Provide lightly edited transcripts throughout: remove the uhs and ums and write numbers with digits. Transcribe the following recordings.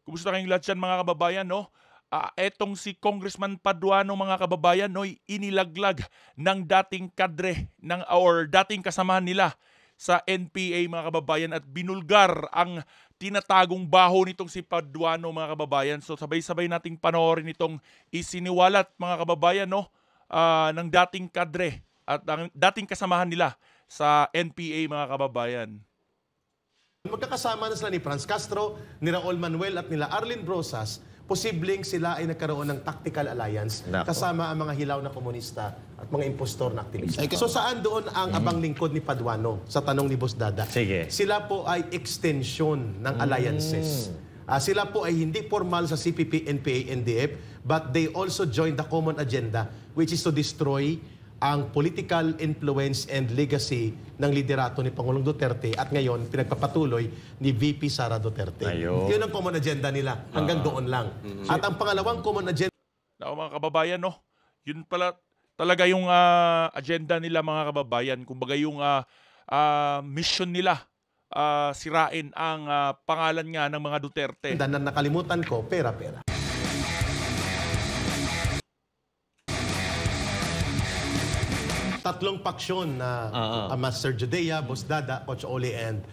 Kumusta kayong lahat dyan mga kababayan, no? Etong si Congressman Paduano mga kababayan, no, inilaglag ng dating kadre or dating kasamahan nila sa NPA mga kababayan at binulgar ang tinatagong baho nitong si Paduano mga kababayan. So sabay-sabay nating panoorin itong isiniwalat mga kababayan, no, ng dating kadre at ang dating kasamahan nila sa NPA mga kababayan. Magkakasama na sila ni Franz Castro, ni Raul Manuel at nila Arlene Brosas, posibleng sila ay nagkaroon ng tactical alliance kasama ang mga hilaw na komunista at mga impostor na aktivista. So saan doon ang abang lingkod ni Paduano sa tanong ni Boss Dada? Sige. Sila po ay extension ng alliances. Sila po ay hindi formal sa CPP, NPA, NDF, but they also join the common agenda which is to destroy ang political influence and legacy ng liderato ni Pangulong Duterte at ngayon pinagpapatuloy ni VP Sara Duterte. Ayun. Yun ang common agenda nila. Hanggang doon lang. At ang pangalawang common agenda Mga kababayan, no, yun pala talaga yung agenda nila mga kababayan. Kumbaga yung mission nila, sirain ang pangalan nga ng mga Duterte. na nakalimutan ko, pera-pera. Tatlong paksyon na Master Judea, Boss Dada, Coach Oli, and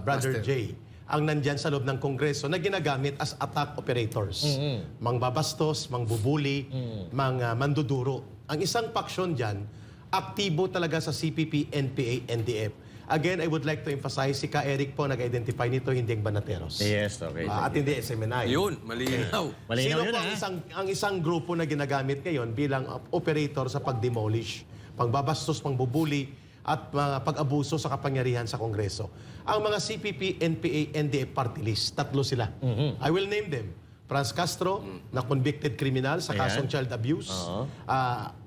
Brother Jay ang nandyan sa loob ng Kongreso na ginagamit as attack operators. Mangbabastos, mangbubuli, manduduro. Ang isang paksyon dyan, aktibo talaga sa CPP, NPA, NDF. Again, I would like to emphasize, si Ka Eric po nag-identify nito, hindi ang Banateros. Yes, okay. At hindi SMNI. Yun, malinaw. Malinaw Sino yun, po ang isang grupo na ginagamit ngayon bilang operator sa pag-demolish, pagbabastos, pangbubuli, at pag-abuso sa kapangyarihan sa Kongreso? Ang mga CPP, NPA, NDF party list, tatlo sila. I will name them. Franz Castro, na convicted criminal sa kasong child abuse.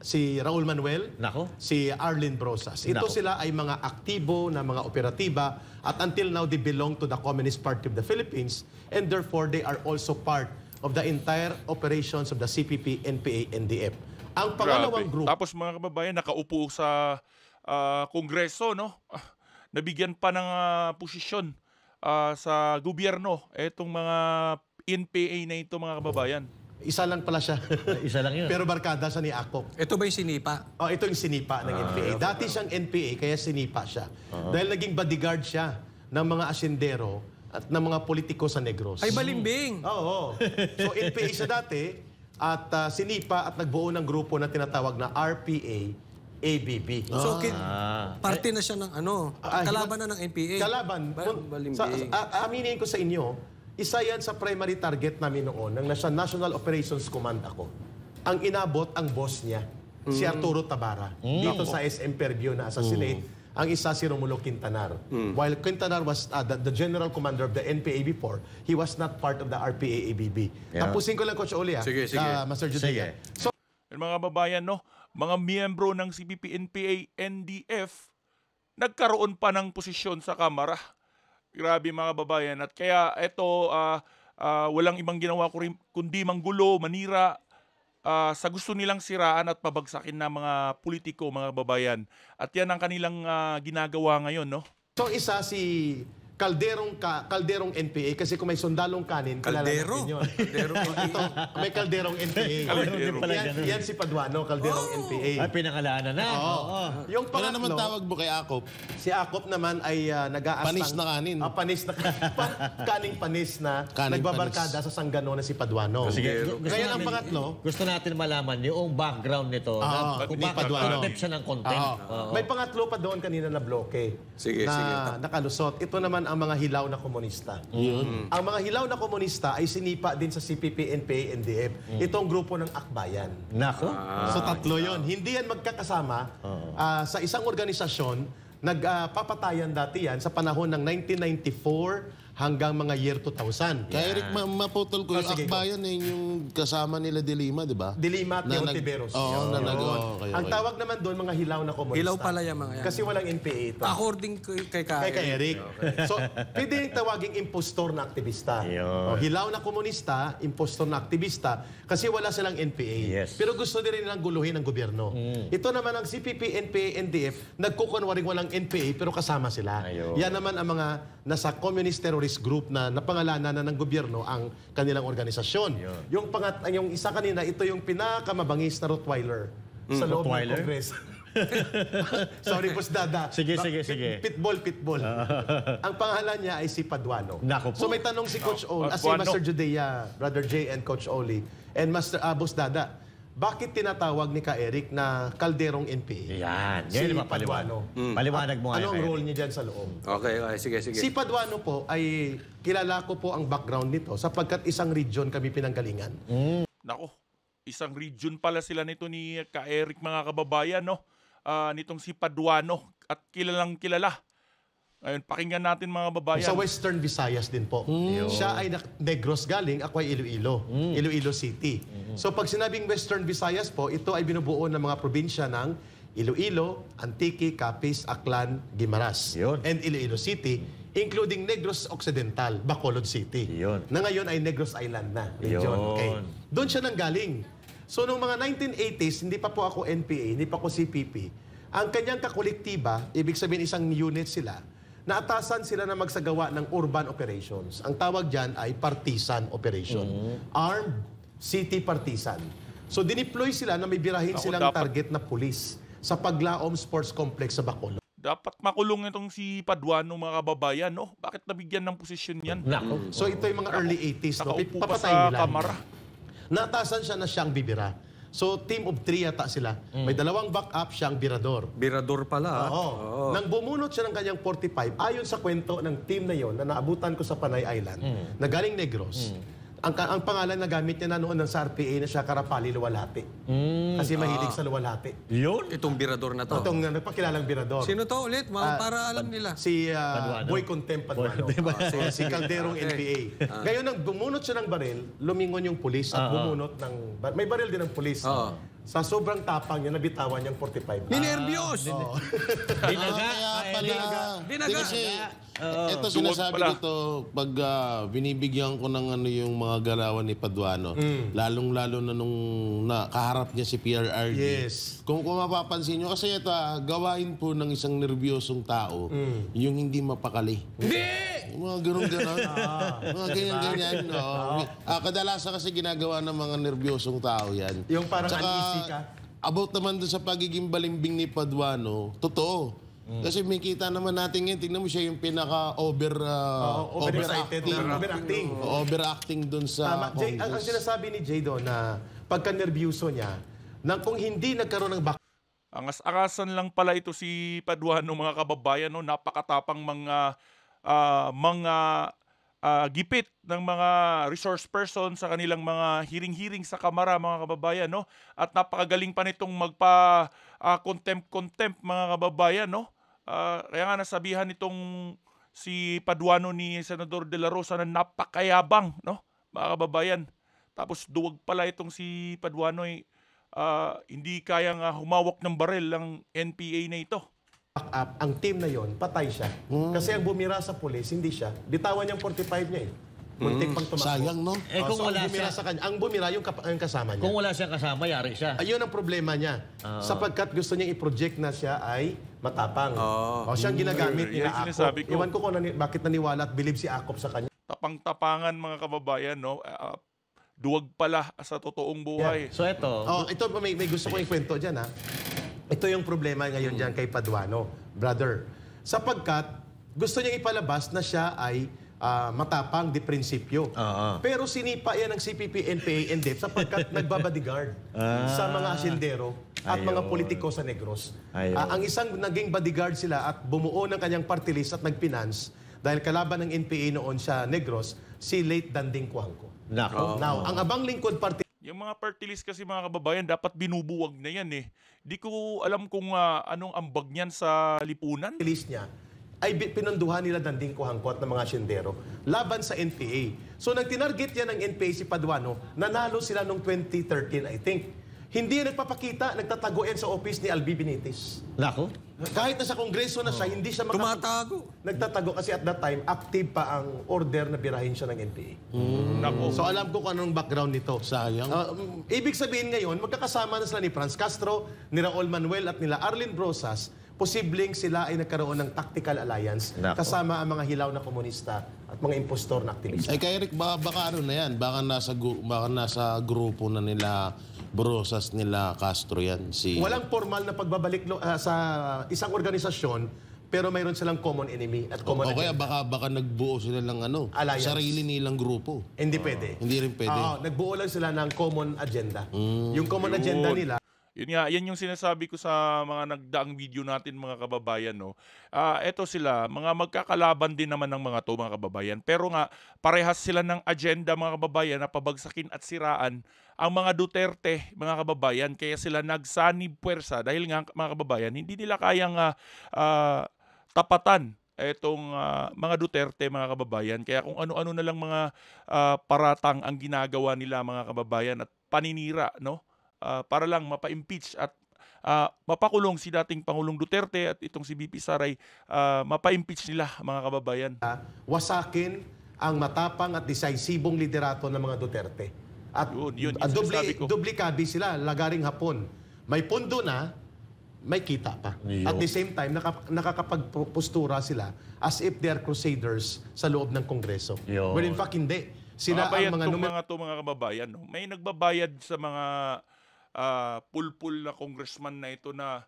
Si Raul Manuel, si Arlene Brosas. Ito sila ay mga aktibo na mga operatiba at until now they belong to the Communist Party of the Philippines and therefore they are also part of the entire operations of the CPP, NPA, NDF. Ang pangalawang Grabe. group... Tapos mga kababayan, nakaupo sa Kongreso, no? Nabigyan pa ng posisyon sa gobyerno etong mga NPA na ito mga kababayan. Isa lang pala siya. Isa lang yun. Pero barkada siya ni Akop. Ito ba yung sinipa? Ito yung sinipa ng NPA. Dati siyang NPA, kaya sinipa siya. Dahil naging bodyguard siya ng mga asyendero at ng mga politiko sa Negros. Ay, balimbing. Oo. So NPA siya dati at sinipa at nagbuo ng grupo na tinatawag na RPA, ABB. So, parte na siya ng kalaban na ng NPA. Kalaban. Balimbing. Aminin ko sa inyo, isa yan sa primary target namin noon, ng National Operations Command ako. Ang inabot ang boss niya, si Arturo Tabara, dito sa SM Fairview na assassinate. Ang isa si Romulo Quintanar. While Quintanar was the general commander of the NPA before, he was not part of the RPA-ABB. Tapusin ko lang, Coach Oli, Sige. Master Judea. So, Mga kababayan, no, mga miyembro ng CPP, NPA, NDF, nagkaroon pa ng posisyon sa Kamara. Grabe mga kababayan. At kaya ito, walang ibang ginawa kundi manggulo, manira, sa gusto nilang siraan at pabagsakin ng mga politiko, mga kababayan. At yan ang kanilang ginagawa ngayon, no? So isa si Kalderong NPA kasi kung may sundalong kanin, Kaldero? Ito, may Kalderong NPA. Kaldero. Yan si Paduano, Kalderong NPA. Ay, pinangalanan na. Yung Ano pangatlo, naman tawag mo kay Akop? si Akop naman ay nag-aastang... Panis na kanin. Panis na kaning panis na Kaning nagbabarkada sa Sanggano na si Paduano. Sige. Ngayon ang pangatlo, Gusto natin malaman yung background nito. Kung ni bakit Paduano. concept siya ng content. may pangatlo pa doon kanina na bloke. Sige. Nakalusot. Ito naman ang mga hilaw na komunista. Ang mga hilaw na komunista ay sinipa din sa CPP, NPA, NDF. Itong grupo ng Akbayan. Nako. So tatlo yon. Hindi yan magkakasama sa isang organisasyon. Nagpapatayan dati yan sa panahon ng 1994 hanggang mga year 2000. Kaya Eric, maputol ko yung sige, Akbayan yung kasama nila Dilima, di ba? Dilima at Na Leon nag- Tiberos. Oo, na nag- Yun. okay. Ang tawag naman doon, mga hilaw na komunista. Hilaw pala yung mga yan. Kasi walang NPA ito. According kay Kay Eric. So, pwede rin tawaging impostor na aktivista. Hilaw na komunista, impostor na aktivista, kasi wala silang NPA. Yes. Pero gusto din nilang guluhin ng gobyerno. Ito naman ang CPP, NPA, NDF, nagkukunwaring walang NPA, pero kasama sila. Yan naman ang mga nasa communist terrorism terrorist group na napangalanan na ng gobyerno ang kanilang organisasyon. Yung isa kanina, ito yung pinakamabangis na Rottweiler sa loob ng Rottweiler? Kongreso. Sorry, Boss Dada. Sige. Pitbull. Ang pangalan niya ay si Paduano. Naku po. So may tanong si Coach Oli, si Paduano. Master Judea, Brother J and Coach Oli, and Master Boss Dada, bakit tinatawag ni Ka Eric na kalderong NPA? Yan. Si Yan yung Paduano. Paliwanag mo nga. Ano ang Kaya. role niya dyan sa loob? Okay, sige. Si Paduano po ay kilala ko po ang background nito sapagkat isang region kami pinanggalingan. Nako, isang region pala sila nito ni Ka Eric, mga kababayan, no? Nitong si Paduano, at kilalang kilala. Ngayon, pakinggan natin, mga kababayan. Sa Western Visayas din po. Siya ay Negros galing, ako ay Iloilo. Iloilo City. So pag sinabing Western Visayas po, ito ay binubuo ng mga probinsya ng Iloilo, Antique, Capiz, Aklan, Guimaras. Yun. And Iloilo City, including Negros Occidental, Bacolod City. Yun. Na ngayon ay Negros Island na. Region. Yun. Okay. Doon siya nanggaling. So noong mga 1980s, hindi pa po ako NPA, hindi pa ako CPP. Ang kanyang kakolektiba, ibig sabihin isang unit sila, naatasan sila na magsagawa ng urban operations. Ang tawag dyan ay partisan operation. Armed City Partisan. So dineploy sila na may birahin Ako, silang dapat- target na pulis sa Paglaom Sports Complex sa Bacolod. Dapat makulong itong si Paduano, mga kababayan, no? Bakit nabigyan ng posisyon yan? Naku. So ito yung mga early 80s. No? Nakaupo pa Papatayin sa nila. kamara. Naatasan siya na siyang bibira. So team of 3 yata sila. May dalawang backup, siyang birador. Birador pala. Oo. Nang bumunot siya ng kanyang 45, ayon sa kwento ng team na yon na naabutan ko sa Panay Island, na galing Negros, ang pangalan na gamit niya na noon ng sa RPA na siya Karapali Luwalhati. Kasi mahilig sa luwalhati. Yun. Itong birador na to. Itong nagpakilalang birador. Sino to ulit? Para alam nila. Si Paduano. Boy Contempt Paduano. Si Calderong NPA. Ngayon, nang bumunot siya ng baril, lumingon yung pulis at bumunot ng... May baril din ng pulis. Oo. Sa sobrang tapang niya, nabitawan niyang 45. Ninervyos! Dinaga. Kaya pala. Dinaga. Kasi, ito Duwag sinasabi pala. dito, pag binibigyan ko ng yung mga galawan ni Paduano, lalong-lalo na nung kaharap niya si PRRD. Yes. Kung mapapansin nyo, kasi ito, gawain po ng isang nervyosong tao, yung hindi mapakali. Yung mga ganun-ganon. Mga ganyan-ganyan. No. Kadalasan kasi ginagawa ng mga nervyosong tao yan. Yung parang Tsaka, uneasy ka. about naman doon sa pagiging balimbing ni Paduano, totoo. Kasi may kita naman natin ngayon, tingnan mo siya yung Overexcited. Overacting. overacting doon sa Tama. Jay, ang Congress. sinasabi ni Jay doon na pagka-nervyuso niya, na kung hindi nagkaroon ng Angas-angasan lang pala ito si Paduano, mga kababayan, no? Napakatapang mga gipit ng mga resource person sa kanilang mga hiring-hiring sa kamara, mga kababayan, no? At napakagaling pa nitong contempt, mga kababayan, no? Kaya nga nasabihan nitong si Paduano ni Senador De La Rosa na napakayabang, no? Mga kababayan. Tapos duwag pala itong si Paduano, hindi kayang humawak ng baril ng NPA na ito. backup, ang team na yon patay siya. Kasi ang bumira sa pulis, hindi siya. Bitawan niyang 45 niya eh. Muntik pang tumakbo. Sayang, no? Kung So, wala ang bumira siya, sa kanya, ang bumira yung kasama niya. kung wala siyang kasama, yari siya. Ayun ang problema niya. Sapagkat gusto niyang i-project na siya ay matapang. O siyang ginagamit ni Yan sinasabi ko. Iwan ko kung bakit naniwala at believe si Akop sa kanya. Tapang-tapangan, mga kababayan, no? Duwag pala sa totoong buhay. So ito, Ito may gusto kong ikwento dyan ha. Ito yung problema ngayon dyan kay Paduano, brother. Sapagkat gusto niyang ipalabas na siya ay matapang di prinsipyo. Pero sinipa yan ng CPP, NPA, and DEP sapagkat nagbabodyguard sa mga asyendero at mga politiko sa Negros. Ang isang naging bodyguard sila at bumuo ng kanyang party list at nagfinance dahil kalaban ng NPA noon sa Negros, si late Danding Cuangco. nako. Now, ang abang lingkod party Yung mga party list kasi, mga kababayan, dapat binubuwag na yan eh. Di ko alam kung anong ambag niyan sa lipunan. list niya ay pinunduhan nila Danding Cuangco at ng mga asyendero laban sa NPA. So nagtinarget yan ng NPA si Paduano, nanalo sila noong 2013 I think. Hindi yan nagpapakita, nagtatago yan sa office ni Albi Benitez. Nako. Kahit na sa kongreso na siya, hindi siya Tumatago. nagtatago kasi at that time, active pa ang order na birahin siya ng NPA. Nako. So alam ko kung anong background nito. Sayang. Ibig sabihin ngayon, magkakasama na sila ni Franz Castro, ni Raul Manuel at nila Arlene Brosas. posibleng sila ay nagkaroon ng tactical alliance Nako. kasama ang mga hilaw na komunista at mga impostor na aktivista. Ay, kay Eric, baka ano na yan, baka nasa grupo na nila Brosas, nila Castro yan. Walang formal na pagbabalik sa isang organisasyon, pero mayroon silang common enemy at common O kaya agenda. baka nagbuo sila ng Alliance. sarili nilang grupo. Hindi pwede. Hindi rin pwede. Oo, nagbuo lang sila ng common agenda. Yung common agenda nila, Yun nga, yan yung sinasabi ko sa mga nagdaang video natin mga kababayan, no. Eto sila, mga magkakalaban din naman ng mga to mga kababayan. Pero nga parehas sila ng agenda mga kababayan na pabagsakin at siraan ang mga Duterte mga kababayan, kaya sila nagsanib puwersa dahil nga mga kababayan hindi nila kayang tapatan etong mga Duterte mga kababayan. Kaya kung ano-ano na lang mga paratang ang ginagawa nila mga kababayan at paninira, no? Para lang mapa-impeach at mapakulong si dating Pangulong Duterte at itong si BP Saray, mapa-impeach nila mga kababayan. wasakin ang matapang at decisibong liderato ng mga Duterte. At Yun yung sinasabi ko. duplikadi sila, lagaring hapon. May pundo na, may kita pa. At the same time, nakakapagpostura sila as if they are crusaders sa loob ng Kongreso. Yun. Well, in fact, hindi. Sila Bayad ang mga tong mga to mga kababayan, no? May nagbabayad sa mga pulpul na congressman na ito na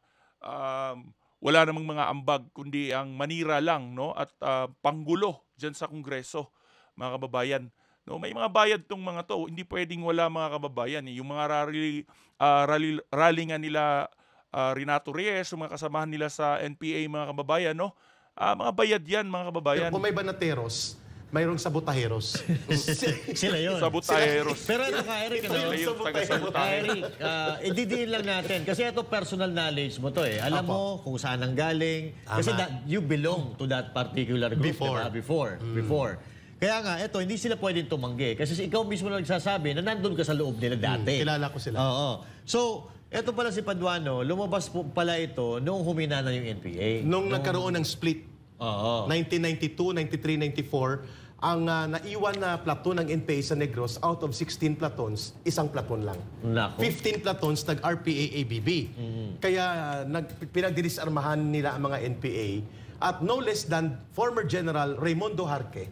wala namang mga ambag kundi ang manira lang, no, at panggulo diyan sa Kongreso mga kababayan, no. May mga bayad tong mga to, hindi pwedeng wala mga kababayan, eh. Yung mga rally nga nila Renato Reyes, yung mga kasamahan nila sa NPA mga kababayan, no. Mga bayad yan mga kababayan. Kung may banateros, mayroong sabotaheros. Sila yun. Sabotaheros. Pero ano ka, Eric, Sila yung taga-sabotahe. Eric, ididiin lang natin. Kasi ito personal knowledge mo to eh. Alam mo kung saan ang galing. Kasi you belong to that particular group. Before. Diba? Before. Kaya nga, ito, hindi sila pwedeng tumanggi. Kasi ikaw mismo lang nagsasabi na nandun ka sa loob nila dati. Kilala ko sila. Oo. So, ito pala si Paduano, lumabas po pala ito noong humina na yung NPA. Nung nagkaroon ng split, Oo. 1992, 93, 94, ang naiwan na platoon ng NPA sa Negros, out of 16 platoons, isang platoon lang. Nako. 15 platoons nag-RPA-ABB. Kaya pinagdidisarmahan nila ang mga NPA. At no less than former General Raimundo Jarque,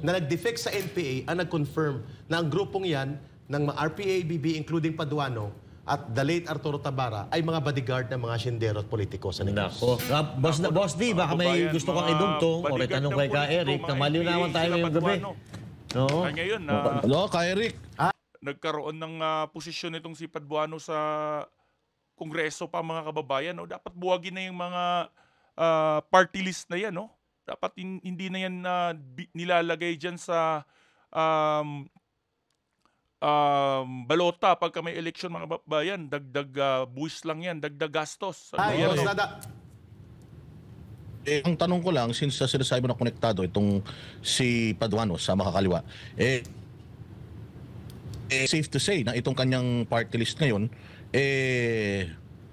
na nag-defect sa NPA, ang nag-confirm na ang grupong yan ng mga RPA-ABB, including Paduano, at the late Arturo Tabara, ay mga bodyguard ng mga siyendero at politiko sa Negros. Nako. Boss D, baka may Kababayan, gusto kang mga idugtong o bodyguard tanong ng kay ka politiko, Eric na mga malinawan NPA, tayo sila ngayong gabi. Paduano. Oo. Ngayon, Hello, ka Eric. nagkaroon ng posisyon itong si Paduano sa Kongreso pa mga kababayan, no? Dapat buwagin na yung mga party list na yan, no? Dapat hindi na yan nilalagay dyan sa balota pagka may election mga kababayan. Dagdag buwis lang yan, dagdag gastos. Ay, Ano yan, Boss no? Dada, Ang tanong ko lang, since sinasabi mo na konektado itong si Paduano sa makakaliwa, safe to say na itong kanyang party list ngayon,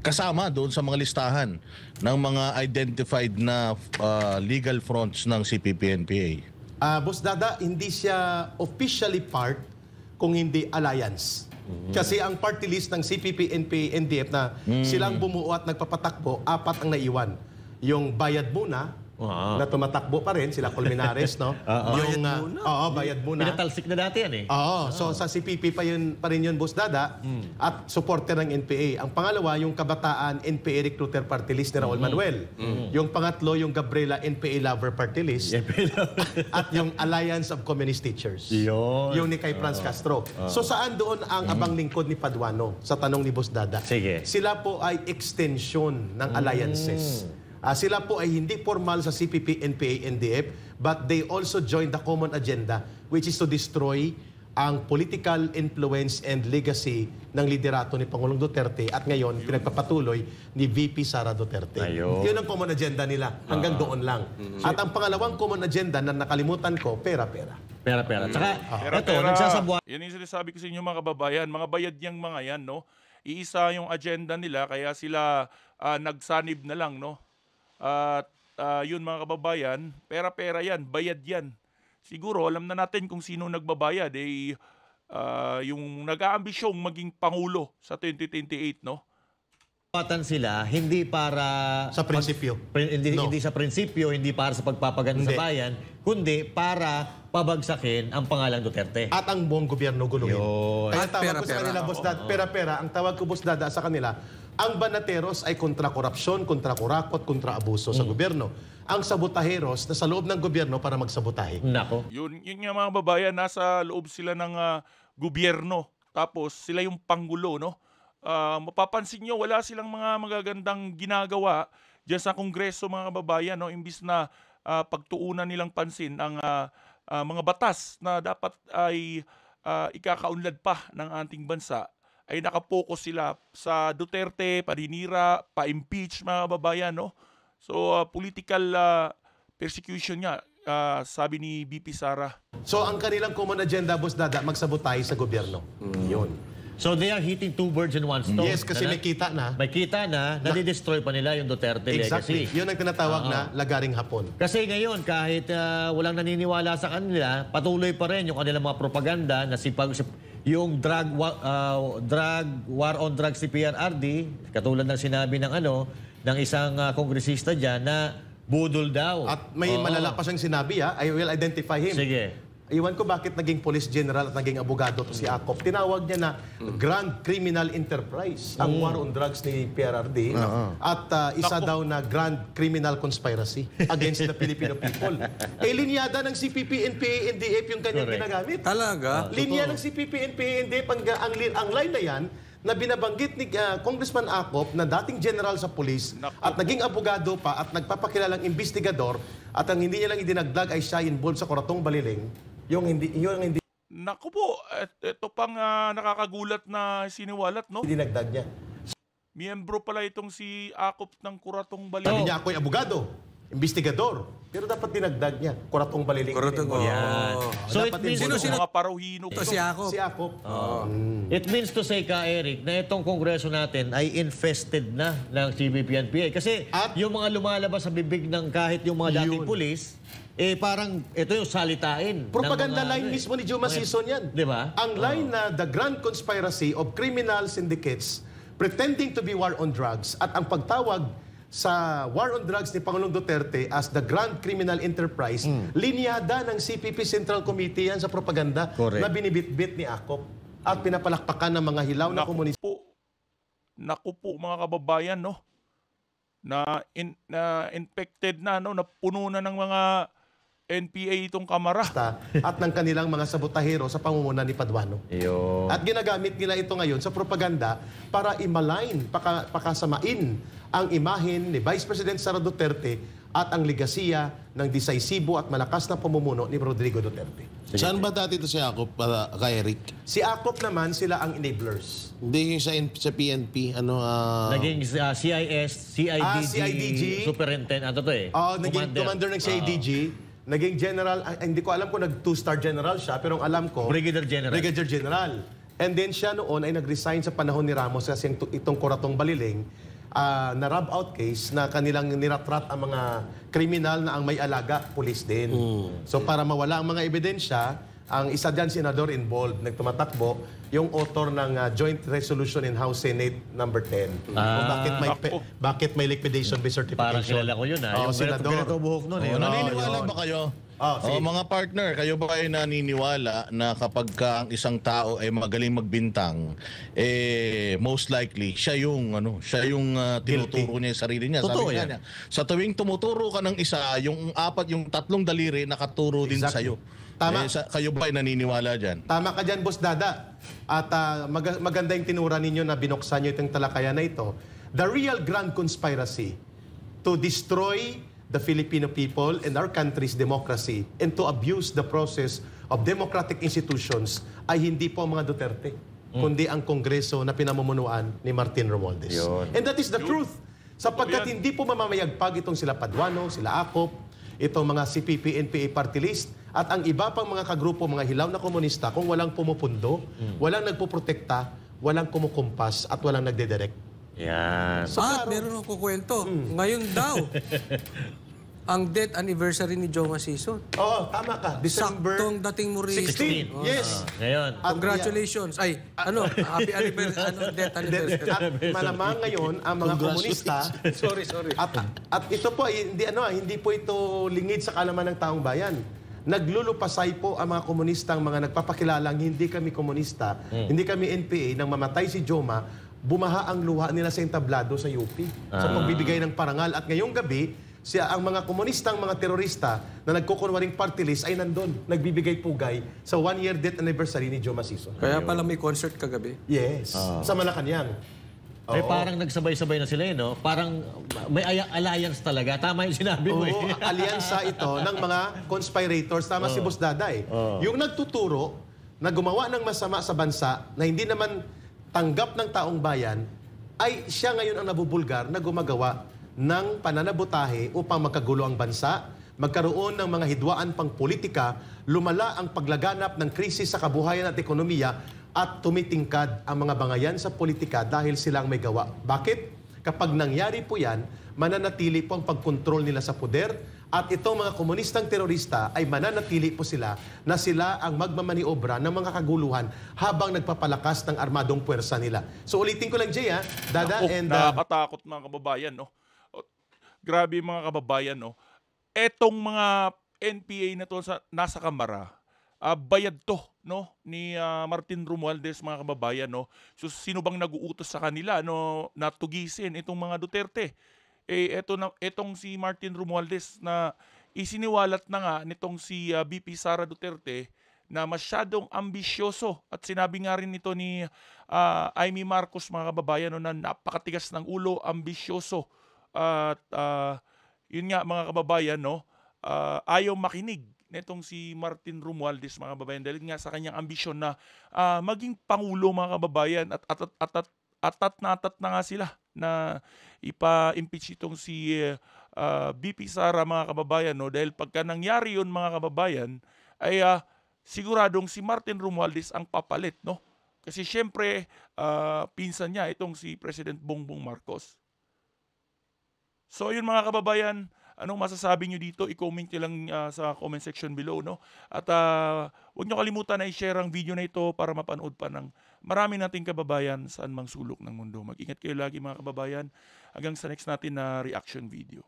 kasama doon sa mga listahan ng mga identified na legal fronts ng CPP-NPA. Boss Dada, hindi siya officially part kung hindi alliance. Kasi ang party list ng CPP, NPA, NDF na silang bumuo at nagpapatakbo, 4 ang naiwan. Yung bayad muna, na tumatakbo pa rin, sila Colmenares, no? Yung, bayad muna. Pinatalsik na dati yan eh. Oo, so sa CPP pa rin yun, Boss Dada, at supporter ng NPA. Ang pangalawa, yung Kabataan NPA Recruiter Party List ni Raul Manuel. Yung pangatlo, yung Gabriela NPA Lover Party List. At yung Alliance of Communist Teachers. Yun. Yung ni kay Franz Castro. So saan doon ang abang lingkod ni Paduano sa tanong ni Boss Dada? Sige. Sila po ay extension ng alliances. Sila po ay hindi formal sa CPP, NPA, NDF, but they also join the common agenda, which is to destroy ang political influence and legacy ng liderato ni Pangulong Duterte at ngayon pinagpapatuloy ni VP Sara Duterte. Ayun. Yun ang common agenda nila. Hanggang doon lang. At ang pangalawang common agenda na nakalimutan ko, pera-pera. Pera-pera. Tsaka, ito, Pera-pera. nagsasabuhan. Yan yung sinasabi ko sa inyo mga kababayan. Mga bayad yang mga yan, no? Iisa yung agenda nila, kaya sila nagsanib na lang, no? At yun mga kababayan, pera-pera yan, bayad yan. Siguro alam na natin kung sino nagbabayad, yung nag-aambisyong maging Pangulo sa 2028, no? Patan sila hindi para Sa prinsipyo. No. hindi sa prinsipyo, hindi para sa pagpapaganda sa Hindi. bayan, kundi para pabagsakin ang pangalang Duterte. At ang buong gobyerno guluhin. Kaya At tawag ko sa pera-pera. kanila, Boss Dad, pera-pera. Ang tawag ko, Boss Dada, sa kanila, ang banateros ay kontra korupsyon, kontra kurakot, kontra abuso sa gobyerno. Ang sabotaheros na sa loob ng gobyerno para magsabotahe. Nako. Yun nga mga babayan, nasa loob sila ng gobyerno. Tapos sila yung panggulo, no? Mapapansin nyo, wala silang mga magagandang ginagawa diyan sa Kongreso, mga kababayan, no? Imbis na pagtuunan nilang pansin ang mga batas na dapat ay ikakaunlad pa ng ating bansa, ay nakapokus sila sa Duterte, paninira, pa-impeach, mga kababayan, no? So, political persecution nga, sabi ni BP Sara. So ang kanilang common agenda, Boss Dada, magsabotahe sa gobyerno. Yun. So they are hitting two birds in one stone. Yes, kasi may kita na. May kita na, nadi-destroy pa nila yung Duterte Exactly. legacy. Yun ang tinatawag na lagaring hapon. Kasi ngayon, kahit walang naniniwala sa kanila, patuloy pa rin yung kanilang mga propaganda na yung drug war on drugs si PRRD, katulad ng sinabi ng isang kongresista dyan na budol daw. At may malala pa siyang sinabi, I will identify him. Sige. Iwan ko bakit naging police general at naging abogado to si Akop. Tinawag niya na Grand Criminal Enterprise, ang war on drugs ni PRRD. At isa daw na Grand Criminal Conspiracy against the Filipino people. Linyada ng CPP, NPA, NDF yung kanyang Correct. ginagamit. Talaga? Linya ng CPP, NPA, NDF, ang line na yan, na binabanggit ni Congressman Akop na dating general sa police at naging abogado pa at nagpapakilalang investigador at ang hindi niya lang idinagdag ay siya involved sa Kuratong Baliling. Yung hindi Naku po, ito pang nakakagulat na siniwalat, no? dinagdag niya. Miyembro pala itong si Akop ng Kuratong Sabi Baliling. niya ako'y abogado, investigador. Pero dapat dinagdag niya, Kuratong Baliling. Kuratong, Yan. So it Dapat means, Sino mga paruhino. Ito si Ako. Si Akop. it means to say ka, Eric, na itong kongreso natin ay infested na ng CBP-NPA. Kasi At- yung mga lumalabas sa bibig ng kahit yung mga dating Yun. pulis, parang ito yung salitain. Propaganda ng mga, line mismo ni Juma Sison yan. Di ba? Ang line na the grand conspiracy of criminal syndicates pretending to be war on drugs at ang pagtawag sa war on drugs ni Pangulong Duterte as the grand criminal enterprise, linyada ng CPP Central Committee yan sa propaganda Correct. na binibitbit ni Akop at pinapalakpakan ng mga hilaw na komunista. Naku po mga kababayan, no? Na infected na, no? Na puno na ng mga NPA itong kamara. At ng kanilang mga sabotahero sa pangunguna ni Paduano. At ginagamit nila ito ngayon sa propaganda para i-malign, pakasamain ang imahen ni Vice President Sara Duterte at ang legasiya ng decisibo at malakas na pamumuno ni Rodrigo Duterte. Saan ba dati ito si Akop para kay Eric? Si Akop naman, sila ang enablers. Hindi yung sa PNP, Naging CIS, CIDG, CIDG. superintendent, ano to Naging commander ng CIDG. Naging general, hindi ko alam kung nag-2-star general siya, pero ang alam ko, Brigadier General. Brigadier General. And then siya noon ay nag-resign sa panahon ni Ramos kasi itong Kuratong Baliling, na rub-out case na kanilang niratrat ang mga kriminal na ang may alaga, pulis din. So para mawala ang mga ebidensya, ang isa dyan senador involved, nagtumatakbo, yung author ng Joint Resolution in House Senate number 10. Kung bakit may liquidation by certification. Parang kilala ko yun, Oo, yung senador. ganito buhok nun, Naniniwala ba kayo? Sige. Mga partner, kayo ba ay naniniwala na kapag ka ang isang tao ay magaling magbintang, most likely siya yung tinuturo niya yung sarili niya. Totoo Sabi nga yan. niya, sa tuwing tumuturo ka ng isa, yung tatlong daliri nakaturo din Exactly. sa'yo. Tama. Kayo ba ay naniniwala dyan? Tama ka dyan, Boss Dada. At maganda yung tinura ninyo na binuksan nyo itong talakayan na ito. The real grand conspiracy to destroy the Filipino people and our country's democracy and to abuse the process of democratic institutions ay hindi po ang mga Duterte, kundi ang Kongreso na pinamumunuan ni Martin Romualdez. And that is the truth. Sapagkat hindi po mamamayagpag itong sila Paduano, sila Akop, itong mga CPP, NPA party list, at ang iba pang mga kagrupo, mga hilaw na komunista, kung walang pumupundo, walang nagpuprotekta, walang kumukumpas, at walang nagdedirect. Yan. So, klaro. Meron akong kukwento. Ngayon daw, ang death anniversary ni Joe Masison. Oo, tama ka. December Saktong dating mo rin. 16. Oh, Yes. Ngayon. At Congratulations. Ay, happy anniversary, death anniversary. At malamang ngayon ang mga komunista sorry. at ito po ay hindi po ito lingid sa kalaman ng taong bayan. Naglulupasay po ang mga komunista, ang mga nagpapakilalang hindi kami komunista, hindi kami NPA, nang mamatay si Joma, bumaha ang luha nila sa entablado sa UP sa pagbibigay ng parangal. At ngayong gabi, ang mga komunistang mga terorista na nagkukunwaring party list ay nandun, nagbibigay pugay sa 1-year death anniversary ni Joe Masison. Kaya pala may concert kagabi. Yes, sa Malacanang. Eh, parang nagsabay-sabay na sila, no? Parang may alliance talaga. Tama yung sinabi mo, Oo, eh. alyansa ito ng mga conspirators. Tama si Boss Daday. Yung nagtuturo na gumawa ng masama sa bansa na hindi naman tanggap ng taong bayan, ay siya ngayon ang nabubulgar na gumagawa ng pananabutahe upang magkagulo ang bansa, magkaroon ng mga hidwaan pang politika, lumala ang paglaganap ng krisis sa kabuhayan at ekonomiya, at tumitingkad ang mga bangayan sa politika dahil silang may gawa. Bakit? Kapag nangyari po yan, mananatili po ang pagkontrol nila sa poder, at itong mga komunistang terorista ay mananatili po sila na sila ang magmamaniobra ng mga kaguluhan habang nagpapalakas ng armadong puwersa nila. So ulitin ko lang, Jay, Dada, and... Nakakatakot mga kababayan, no? Grabe mga kababayan, no? Etong mga NPA na to nasa kamara, bayad to, no, ni Martin Romualdez, mga kababayan, no? So sino bang nag-uutos sa kanila, no, na tugisin itong mga Duterte? Etong si Martin Romualdez na isiniwalat na nga nitong si VP Sara Duterte na masyadong ambisyoso, at sinabi nga rin nito ni Amy Marcos, mga kababayan, no, na napakatigas ng ulo, ambisyoso. At yun nga, mga kababayan, no, ayaw makinig nitong si Martin Romualdez, mga kababayan, dahil nga sa kanyang ambisyon na maging pangulo, mga kababayan, at atat na nga sila na ipa-impeach itong si VP Sara, mga kababayan, no, dahil pagka nangyari yun, mga kababayan, ay siguradong si Martin Romualdez ang papalit, no, kasi syempre pinsan niya itong si President Bongbong Marcos. So yun, mga kababayan, anong masasabi nyo dito? I-comment nyo lang sa comment section below, no? At huwag nyo kalimutan na i-share ang video na ito para mapanood pa ng marami nating kababayan saan mang sulok ng mundo. Mag-ingat kayo lagi, mga kababayan, hanggang sa next natin na reaction video.